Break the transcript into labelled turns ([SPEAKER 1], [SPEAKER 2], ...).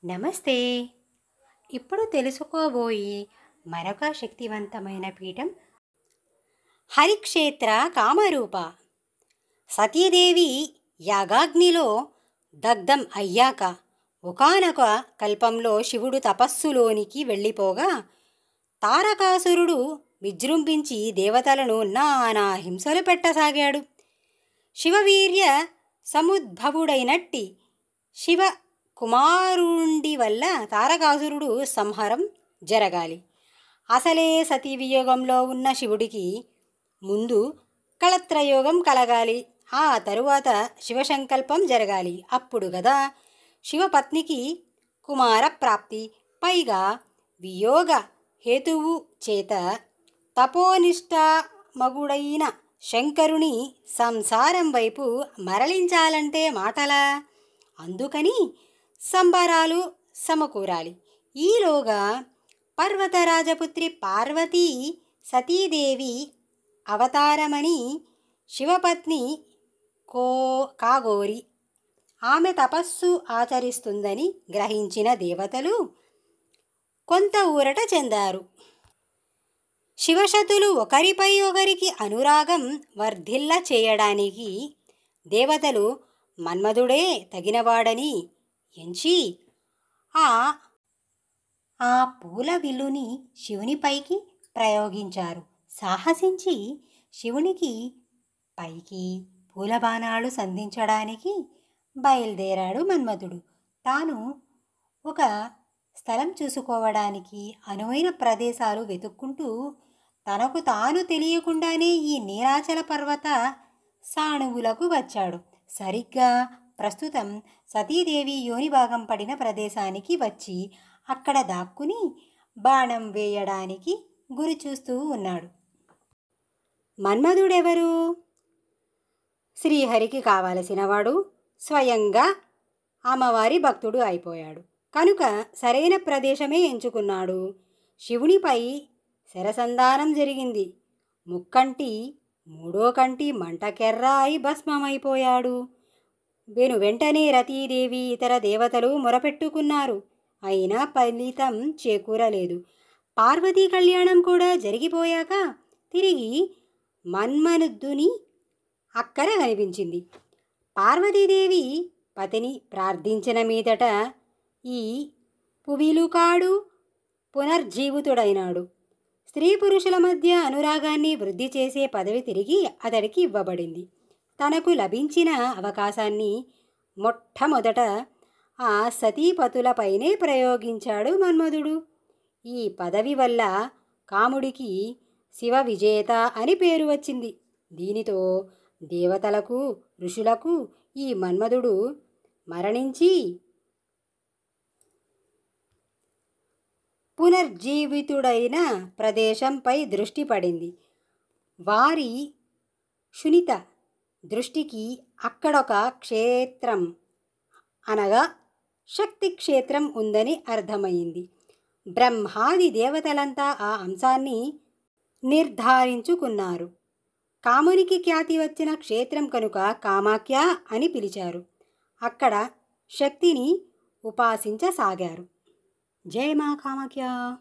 [SPEAKER 1] నమస్తే. ఇప్పుడు తెలుసుకోబోయి మరొక శక్తివంతమైన పీఠం హరిక్షేత్ర కామరూప. సతీదేవి యాగాగ్నిలో దగ్ధం అయ్యాక ఒకానొక కల్పంలో శివుడు తపస్సులోనికి వెళ్ళిపోగా తారకాసురుడు విజృంభించి దేవతలను నానా హింసలు పెట్టసాగాడు. శివవీర్య సముద్భవుడైనట్టి శివ కుమారుండి వల్ల తారకాసురుడు సంహారం జరగాలి. అసలే సతీ వియోగంలో ఉన్న శివుడికి ముందు కళత్రయోగం కలగాలి. ఆ తరువాత శివసంకల్పం జరగాలి. అప్పుడు గదా శివపత్నికి కుమార ప్రాప్తి. పైగా వియోగ హేతువు చేత తపోనిష్ట మగుడైన శంకరుని సంసారం వైపు మరలించాలంటే మాటలా? అందుకని సంబరాలు సమకూరాలి. ఈలోగా పర్వతరాజపుత్రి పార్వతీ సతీదేవి అవతారమని శివపత్ని కాగోరి ఆమె తపస్సు ఆచరిస్తుందని గ్రహించిన దేవతలు కొంత ఊరట చెందారు. శివశతులు ఒకరిపై ఒకరికి అనురాగం వర్ధిల్ల చేయడానికి దేవతలు మన్మధుడే తగినవాడని ఎంచి ఆ పూల విల్లుని శివునిపైకి ప్రయోగించారు. సాహసించి శివునికి పైకి పూలబాణాలు సంధించడానికి బయలుదేరాడు మన్మధుడు. తాను ఒక స్థలం చూసుకోవడానికి అనువైన ప్రదేశాలు వెతుక్కుంటూ తనకు తాను తెలియకుండానే ఈ నీలాచల పర్వత సాణువులకు వచ్చాడు. సరిగ్గా ప్రస్తుతం సతీదేవి యోనిభాగం పడిన ప్రదేశానికి వచ్చి అక్కడ దాక్కుని బాణం వేయడానికి గురి చూస్తూ ఉన్నాడు. మన్మధుడెవరు? శ్రీహరికి కావలసినవాడు. స్వయంగా అమ్మవారి భక్తుడు అయిపోయాడు కనుక సరైన ప్రదేశమే ఎంచుకున్నాడు. శివునిపై శరసంధానం జరిగింది. ముక్కంటి మూడో కంటి మంటకెర్ర అయి భస్మమైపోయాడు. వెంటనే రతీదేవి ఇతర దేవతలు మొరపెట్టుకున్నారు. అయినా ఫలితం చేకూరలేదు. పార్వతీ కళ్యాణం కూడా జరిగిపోయాక తిరిగి మన్మధుని అక్కర కనిపించింది. పార్వతీదేవి పతిని ప్రార్థించిన మీదట ఈ పువిలుకాడు పునర్జీవితుడైనాడు. స్త్రీ పురుషుల మధ్య అనురాగాన్ని వృద్ధి చేసే పదవి తిరిగి అతడికి ఇవ్వబడింది. తనకు లభించిన అవకాశాన్ని మొట్టమొదట ఆ సతీపతులపైనే ప్రయోగించాడు మన్మధుడు. ఈ పదవి వల్ల కాముడికి శివ విజేత అని పేరు వచ్చింది. దీనితో దేవతలకు ఋషులకు ఈ మన్మధుడు మరణించి పునర్జీవితుడైన ప్రదేశంపై దృష్టి పడింది. వారి శునిత దృష్టికి అక్కడొక క్షేత్రం అనగా శక్తి క్షేత్రం ఉందని అర్థమైంది. బ్రహ్మాది దేవతలంతా ఆ అంశాన్ని నిర్ధారించుకున్నారు. కామునికి ఖ్యాతి వచ్చిన క్షేత్రం కనుక కామాఖ్య అని పిలిచారు. అక్కడ శక్తిని ఉపాసించసాగారు. జై మా కామాఖ్య.